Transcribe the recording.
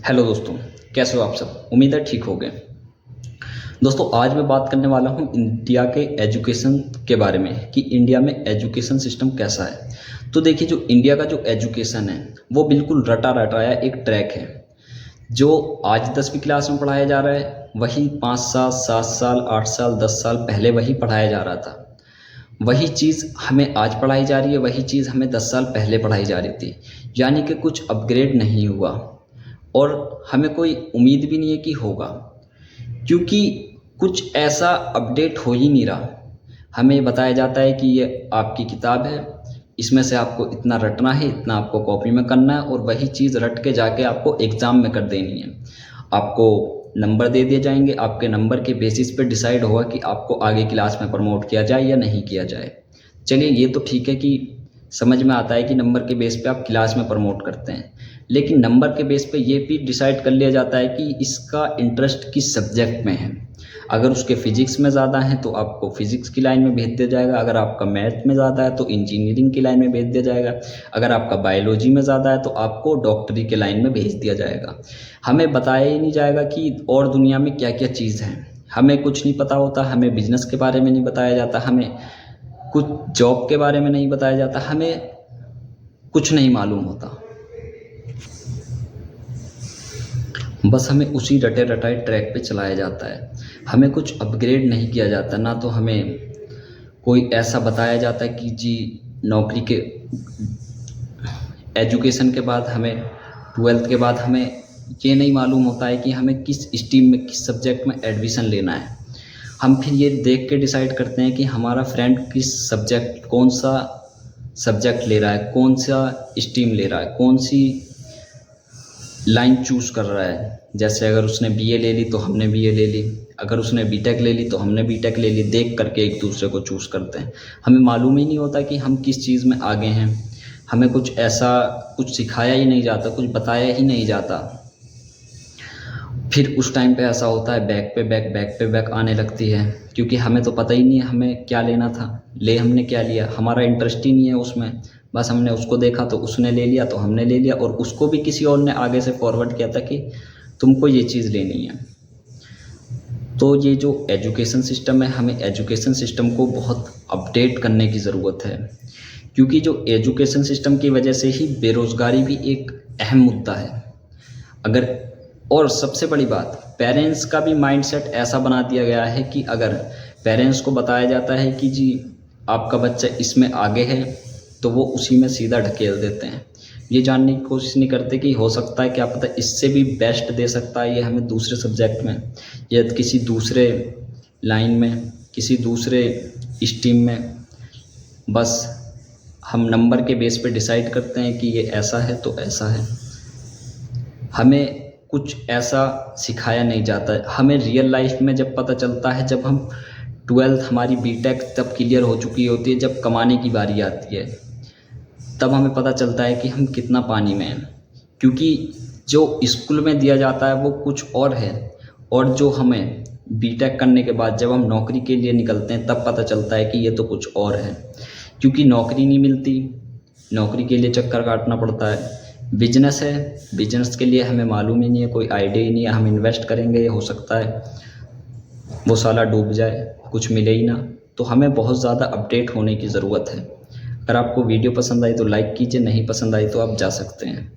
Hello दोस्तों, कैसे हो आप सब। उम्मीद है ठीक हो गए। दोस्तों, आज मैं बात करने वाला हूँ इंडिया के एजुकेशन के बारे में कि इंडिया में एजुकेशन सिस्टम कैसा है। तो देखिए, जो इंडिया का जो एजुकेशन है वो बिल्कुल रटा रटाया एक ट्रैक है। जो आज 10वीं क्लास में पढ़ाया जा रहा है वही 5 साल 7 साल 8 साल 10 साल पहले वही पढ़ाया जा रहा था। वही चीज़ हमें आज पढ़ाई जा रही है, वही चीज़ हमें 10 साल पहले पढ़ाई जा रही थी। यानी कि कुछ अपग्रेड नहीं हुआ और हमें कोई उम्मीद भी नहीं है कि होगा, क्योंकि कुछ ऐसा अपडेट हो ही नहीं रहा। हमें बताया जाता है कि ये आपकी किताब है, इसमें से आपको इतना रटना है, इतना आपको कॉपी में करना है और वही चीज़ रट के जाके आपको एग्ज़ाम में कर देनी है। आपको नंबर दे दिए जाएंगे, आपके नंबर के बेसिस पे डिसाइड होगा कि आपको आगे क्लास में प्रमोट किया जाए या नहीं किया जाए। चलिए, ये तो ठीक है कि समझ में आता है कि नंबर के बेस पे आप क्लास में प्रमोट करते हैं, लेकिन नंबर के बेस पे ये भी डिसाइड कर लिया जाता है कि इसका इंटरेस्ट किस सब्जेक्ट में है। अगर उसके फिजिक्स में ज़्यादा है तो आपको फिजिक्स की लाइन में भेज दिया जाएगा, अगर आपका मैथ में ज़्यादा है तो इंजीनियरिंग की लाइन में भेज दिया जाएगा, अगर आपका बायोलॉजी में ज़्यादा है तो आपको डॉक्टरी के लाइन में भेज दिया जाएगा। हमें बताया ही नहीं जाएगा कि और दुनिया में क्या क्या चीज़ है। हमें कुछ नहीं पता होता, हमें बिजनेस के बारे में नहीं बताया जाता, हमें कुछ जॉब के बारे में नहीं बताया जाता, हमें कुछ नहीं मालूम होता। बस हमें उसी रटे रटाए ट्रैक पे चलाया जाता है। हमें कुछ अपग्रेड नहीं किया जाता, ना तो हमें कोई ऐसा बताया जाता है कि जी नौकरी के एजुकेशन के बाद हमें 12th के बाद हमें ये नहीं मालूम होता है कि हमें किस स्ट्रीम में किस सब्जेक्ट में एडमिशन लेना है। हम फिर ये देख के डिसाइड करते हैं कि हमारा फ्रेंड किस सब्जेक्ट कौन सा सब्जेक्ट ले रहा है, कौन सा स्ट्रीम ले रहा है, कौन सी लाइन चूज़ कर रहा है। जैसे अगर उसने बीए ले ली तो हमने बीए ले ली, अगर उसने बीटेक ले ली तो हमने बीटेक ले ली। देख करके एक दूसरे को चूज़ करते हैं। हमें मालूम ही नहीं होता कि हम किस चीज़ में आगे हैं। हमें कुछ ऐसा कुछ सिखाया ही नहीं जाता, कुछ बताया ही नहीं जाता। फिर उस टाइम पे ऐसा होता है, बैक पे बैक आने लगती है, क्योंकि हमें तो पता ही नहीं है हमें क्या लेना था, हमने क्या लिया। हमारा इंटरेस्ट ही नहीं है उसमें। बस हमने उसको देखा तो उसने ले लिया तो हमने ले लिया, और उसको भी किसी और ने आगे से फॉरवर्ड किया था कि तुमको ये चीज़ लेनी है। तो ये जो एजुकेशन सिस्टम है, हमें एजुकेशन सिस्टम को बहुत अपडेट करने की ज़रूरत है, क्योंकि जो एजुकेशन सिस्टम की वजह से ही बेरोज़गारी भी एक अहम मुद्दा है। अगर और सबसे बड़ी बात, पेरेंट्स का भी माइंडसेट ऐसा बना दिया गया है कि अगर पेरेंट्स को बताया जाता है कि जी आपका बच्चा इसमें आगे है तो वो उसी में सीधा ढकेल देते हैं। ये जानने की कोशिश नहीं करते कि हो सकता है क्या पता इससे भी बेस्ट दे सकता है ये हमें दूसरे सब्जेक्ट में या किसी दूसरे लाइन में, किसी दूसरे स्ट्रीम में। बस हम नंबर के बेस पे डिसाइड करते हैं कि ये ऐसा है तो ऐसा है। हमें कुछ ऐसा सिखाया नहीं जाता है। हमें रियल लाइफ में जब पता चलता है, जब हम 12th हमारी बीटेक तब क्लियर हो चुकी होती है, जब कमाने की बारी आती है, तब हमें पता चलता है कि हम कितना पानी में हैं। क्योंकि जो स्कूल में दिया जाता है वो कुछ और है, और जो हमें बीटेक करने के बाद जब हम नौकरी के लिए निकलते हैं तब पता चलता है कि ये तो कुछ और है। क्योंकि नौकरी नहीं मिलती, नौकरी के लिए चक्कर काटना पड़ता है। बिजनेस है, बिजनेस के लिए हमें मालूम ही नहीं है, कोई आइडिया ही नहीं है। हम इन्वेस्ट करेंगे, हो सकता है वो साला डूब जाए, कुछ मिले ही ना। तो हमें बहुत ज़्यादा अपडेट होने की ज़रूरत है। अगर आपको वीडियो पसंद आई तो लाइक कीजिए, नहीं पसंद आई तो आप जा सकते हैं।